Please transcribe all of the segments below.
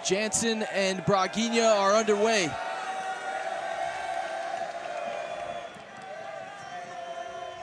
Jansen and Braguinha are underway.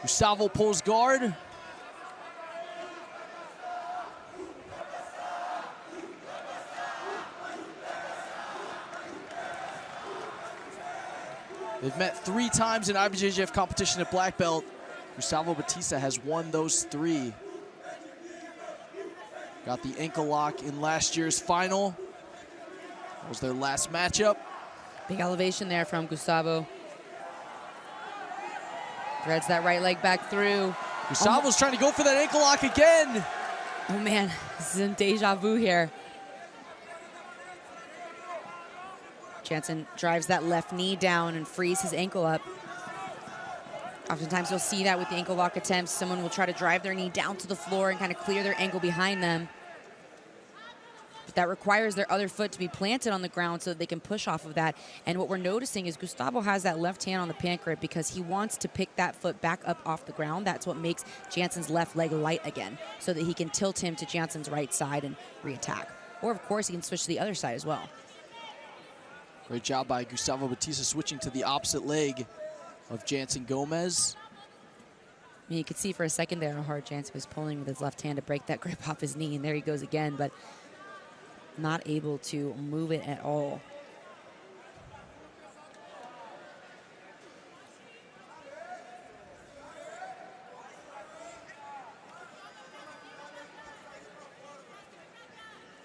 Gustavo pulls guard. They've met 3 times in IBJJF competition at black belt. Gustavo Batista has won those 3. Got the ankle lock in last year's final. That was their last matchup. Big elevation there from Gustavo. Threads that right leg back through. Gustavo's trying to go for that ankle lock again. Oh man, this is in deja vu here. Jansen drives that left knee down and frees his ankle up. Oftentimes you'll see that with the ankle lock attempts. Someone will try to drive their knee down to the floor and kind of clear their ankle behind them. But that requires their other foot to be planted on the ground so that they can push off of that. And what we're noticing is Gustavo has that left hand on the pant grip because he wants to pick that foot back up off the ground. That's what makes Jansen's left leg light again, so that he can tilt him to Jansen's right side and re-attack. Or of course he can switch to the other side as well. Great job by Gustavo Batista switching to the opposite leg of Jansen Gomes. I mean, you could see for a second there how hard Jansen was pulling with his left hand to break that grip off his knee, and there he goes again, but not able to move it at all.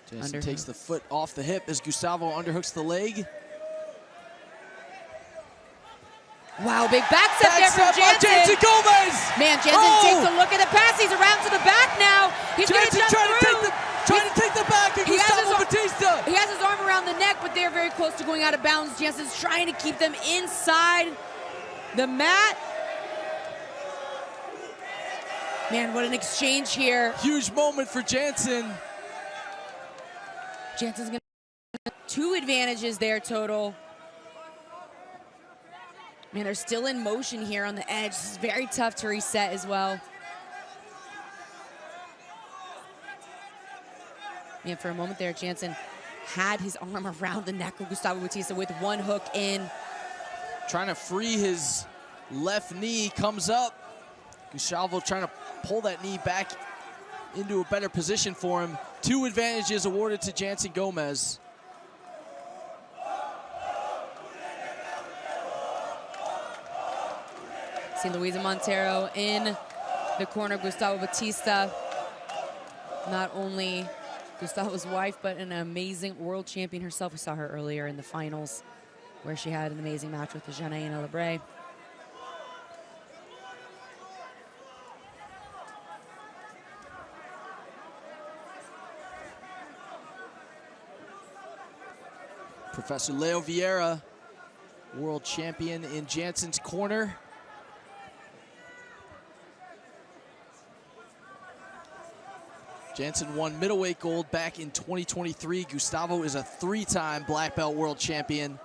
Jansen takes the foot off the hip as Gustavo underhooks the leg. Wow, big back step there from Jansen. Jansen Gomes! Man, Jansen takes a look at the pass. He's around to the back now. He's going to jump through. Trying to take the back of Gustavo Batista. He has his arm around the neck, but they're very close to going out of bounds. Jansen's trying to keep them inside the mat. Man, what an exchange here. Huge moment for Jansen. Jansen's going to have 2 advantages there total. Man, they're still in motion here on the edge. This is very tough to reset as well. Man, for a moment there, Jansen had his arm around the neck of Gustavo Batista with one hook in. Trying to free his left knee, comes up. Gustavo trying to pull that knee back into a better position for him. 2 advantages awarded to Jansen Gomes. See Luisa Montero in the corner of Gustavo Batista. Not only Gustavo's wife, but an amazing world champion herself. We saw her earlier in the finals where she had an amazing match with Jansen Gomes. Professor Leo Vieira, world champion in Jansen's corner. Jansen won middleweight gold back in 2023. Gustavo is a 3-time black belt world champion.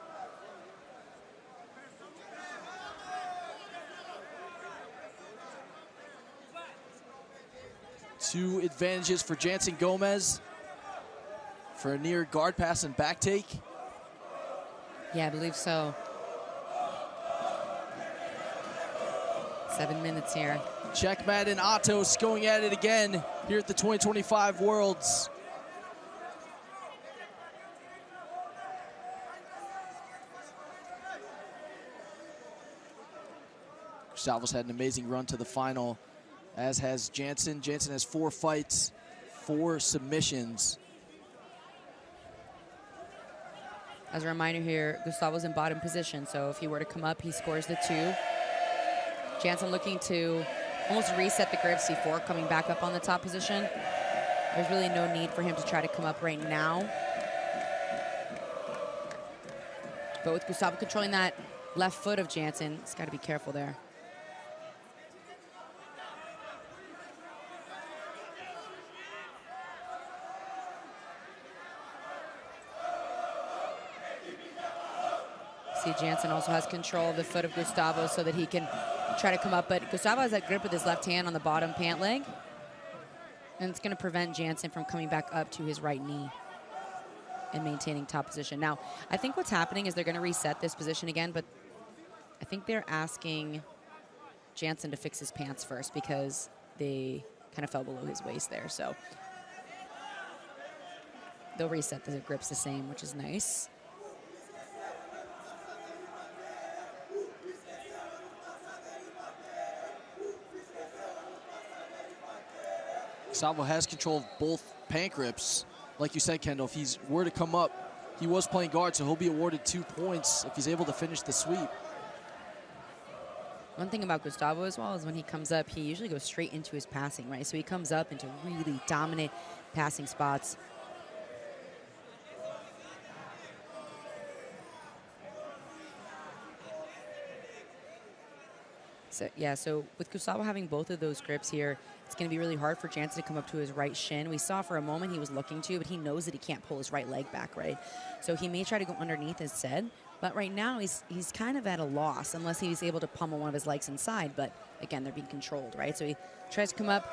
Two advantages for Jansen Gomes for a near guard pass and back take. Yeah, I believe so. 7 minutes here. Checkmat and Atos going at it again here at the 2025 Worlds. Gustavo's had an amazing run to the final, as has Jansen. Jansen has 4 fights, 4 submissions. As a reminder here, Gustavo's in bottom position, so if he were to come up, he scores the 2. Jansen looking to almost reset the grips before coming back up on the top position. There's really no need for him to try to come up right now. But with Gustavo controlling that left foot of Jansen, he's got to be careful there. See, Jansen also has control of the foot of Gustavo so that he can try to come up, but Gustavo has that grip with his left hand on the bottom pant leg, and it's going to prevent Jansen from coming back up to his right knee. and maintaining top position. Now, I think what's happening is they're going to reset this position again, but I think they're asking Jansen to fix his pants first because they kind of fell below his waist there. So they'll reset the grips the same, which is nice. Gustavo has control of both pant grips. Like you said, Kendall, if he's were to come up, he was playing guard, so he'll be awarded 2 points if he's able to finish the sweep. One thing about Gustavo as well is when he comes up, he usually goes straight into his passing, right? So he comes up into really dominant passing spots. So, yeah, so with Gustavo having both of those grips here, it's going to be really hard for Jansen to come up to his right shin. We saw for a moment he was looking to, but he knows that he can't pull his right leg back, right? So he may try to go underneath instead, but right now he's kind of at a loss unless he's able to pummel one of his legs inside. But again, they're being controlled, right? So he tries to come up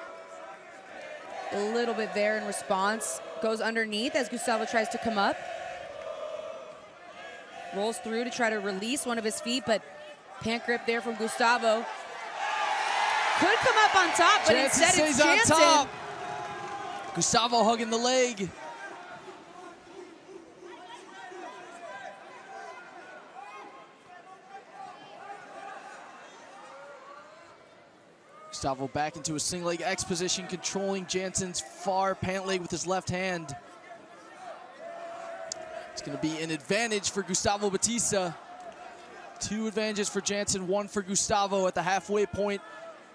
a little bit there in response, goes underneath as Gustavo tries to come up. Rolls through to try to release one of his feet, but pant grip there from Gustavo. Could come up on top, but Jansen instead it's stays Jansen. on top. Gustavo hugging the leg. Gustavo back into a single leg X position, controlling Jansen's far pant leg with his left hand. It's going to be an advantage for Gustavo Batista. 2 advantages for Jansen, 1 for Gustavo at the halfway point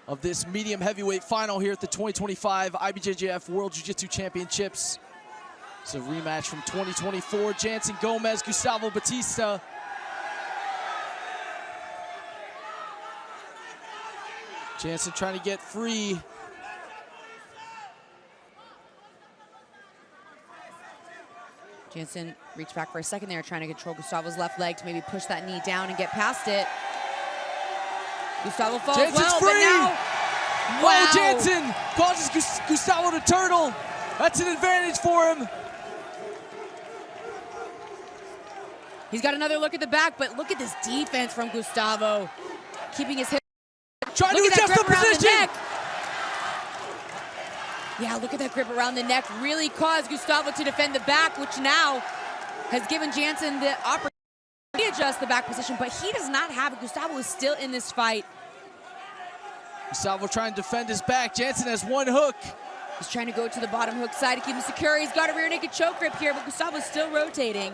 of this medium heavyweight final here at the 2025 IBJJF World Jiu-Jitsu Championships. It's a rematch from 2024. Jansen Gomes, Gustavo Batista. Jansen trying to get free. Jansen reached back for a second there, trying to control Gustavo's left leg to maybe push that knee down and get past it. Gustavo falls Jansen's well, free. but now, wow. Jansen causes Gustavo to turtle. That's an advantage for him. He's got another look at the back, but look at this defense from Gustavo. Keeping his hip. Trying to adjust the position. Yeah, look at that grip around the neck. Really caused Gustavo to defend the back, which now has given Jansen the opportunity to readjust the back position, but he does not have it. Gustavo is still in this fight. Gustavo trying to defend his back. Jansen has 1 hook. He's trying to go to the bottom hook side to keep him secure. He's got a rear naked choke grip here, but Gustavo's still rotating.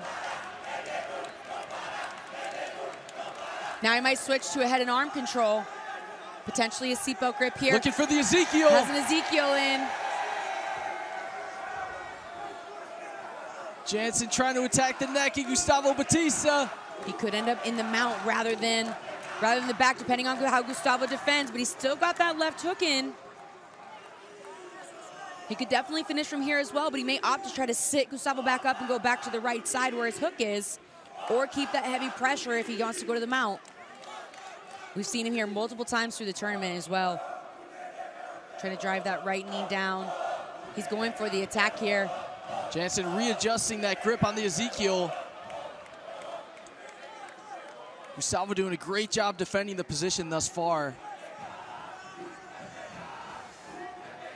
Now he might switch to a head and arm control. Potentially a seatbelt grip here. Looking for the Ezekiel. Has an Ezekiel in. Jansen trying to attack the neck of Gustavo Batista. He could end up in the mount rather than the back, depending on how Gustavo defends, but he's still got that left hook in. He could definitely finish from here as well, but he may opt to try to sit Gustavo back up and go back to the right side where his hook is, or keep that heavy pressure if he wants to go to the mount. We've seen him here multiple times through the tournament as well. Trying to drive that right knee down. He's going for the attack here. Jansen readjusting that grip on the Ezekiel. Gustavo doing a great job defending the position thus far.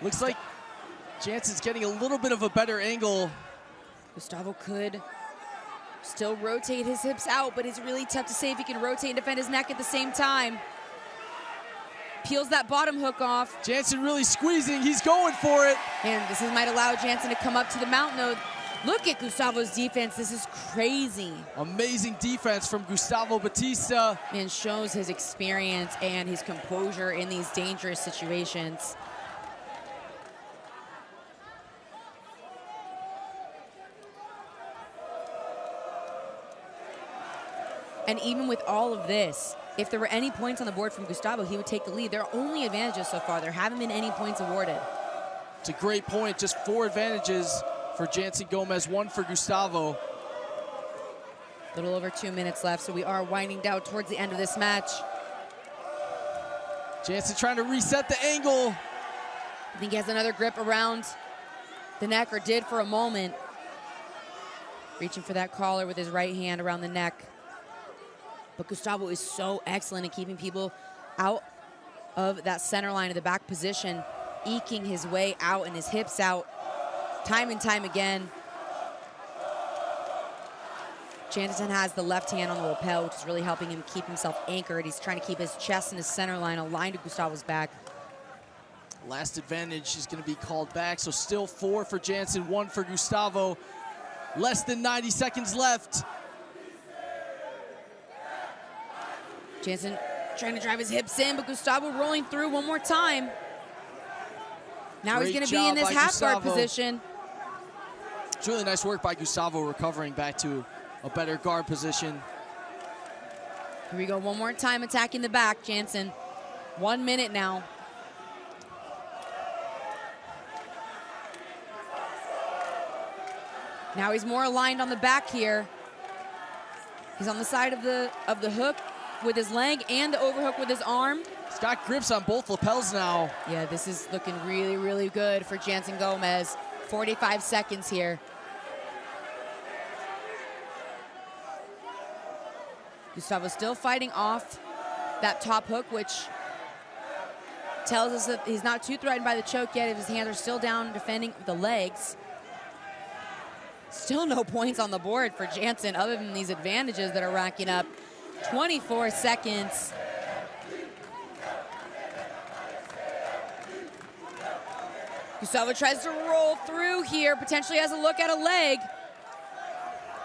Looks like Jansen's getting a little bit of a better angle. Gustavo could still rotate his hips out, but it's really tough to say if he can rotate and defend his neck at the same time. Peels that bottom hook off. Jansen really squeezing, he's going for it. And this might allow Jansen to come up to the mount node. Look at Gustavo's defense, this is crazy. Amazing defense from Gustavo Batista. And shows his experience and his composure in these dangerous situations. And even with all of this, if there were any points on the board from Gustavo, he would take the lead. There are only advantages so far. There haven't been any points awarded. It's a great point. Just 4 advantages for Jansen Gomes, 1 for Gustavo. A little over 2 minutes left, so we are winding down towards the end of this match. Jansen trying to reset the angle. I think he has another grip around the neck, or did for a moment. Reaching for that collar with his right hand around the neck. But Gustavo is so excellent at keeping people out of that center line of the back position, eking his way out and his hips out time and time again. Jansen has the left hand on the lapel, which is really helping him keep himself anchored. He's trying to keep his chest and his center line aligned to Gustavo's back. Last advantage is going to be called back, so still 4 for Jansen, 1 for Gustavo. Less than 90 seconds left. Jansen trying to drive his hips in, but Gustavo rolling through one more time. Now he's going to be in this half guard position. It's really nice work by Gustavo recovering back to a better guard position. Here we go, one more time attacking the back, Jansen. 1 minute now. Now he's more aligned on the back here. He's on the side of the hook with his leg and the overhook with his arm. He's got grips on both lapels now. Yeah, this is looking really, really good for Jansen Gomes. 45 seconds here. Gustavo still fighting off that top hook, which tells us that he's not too threatened by the choke yet. His hands are still down defending the legs. Still no points on the board for Jansen other than these advantages that are racking up. 24 seconds. Gustavo tries to roll through here, potentially has a look at a leg.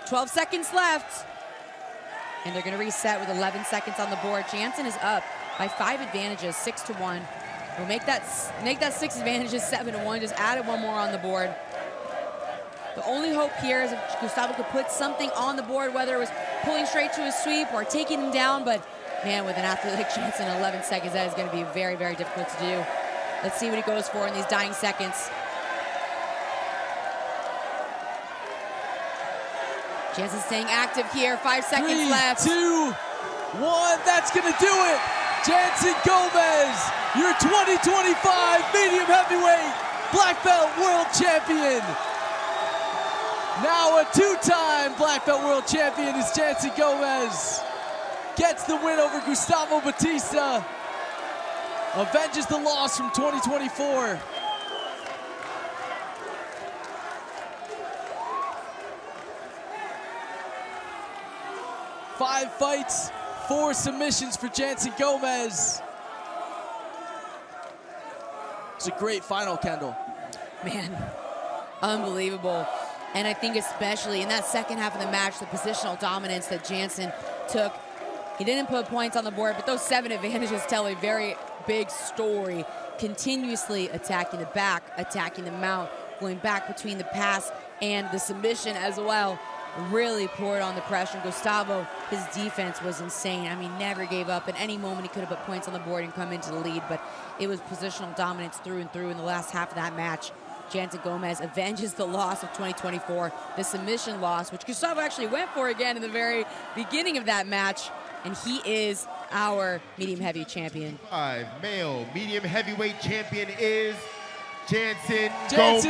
12 seconds left. And they're going to reset with 11 seconds on the board. Jansen is up by 5 advantages, 6-1. We'll make that 6 advantages 7-1. Just added 1 more on the board. The only hope here is if Gustavo could put something on the board, whether it was pulling straight to his sweep or taking him down. But man, with an athlete like Jansen in 11 seconds, that is going to be very, very difficult to do. Let's see what he goes for in these dying seconds. Jansen staying active here. 5 seconds left. 3, 2, 1. That's going to do it. Jansen Gomes, your 2025 medium heavyweight black belt world champion. Now a 2-time black belt world champion is Jansen Gomes. Gets the win over Gustavo Batista. Avenges the loss from 2024. Five fights, 4 submissions for Jansen Gomes. It's a great final, Kendall. Man, unbelievable. And I think especially in that second half of the match, the positional dominance that Jansen took. He didn't put points on the board, but those 7 advantages tell a very big story. Continuously attacking the back, attacking the mount, going back between the pass and the submission as well. Really poured on the pressure. Gustavo, his defense was insane. I mean, never gave up. At any moment, he could have put points on the board and come into the lead, but it was positional dominance through and through in the last half of that match. Jansen Gomes avenges the loss of 2024, the submission loss, which Gustavo actually went for again in the very beginning of that match, and he is our medium heavy champion. Male medium heavyweight champion is Jansen Gomez.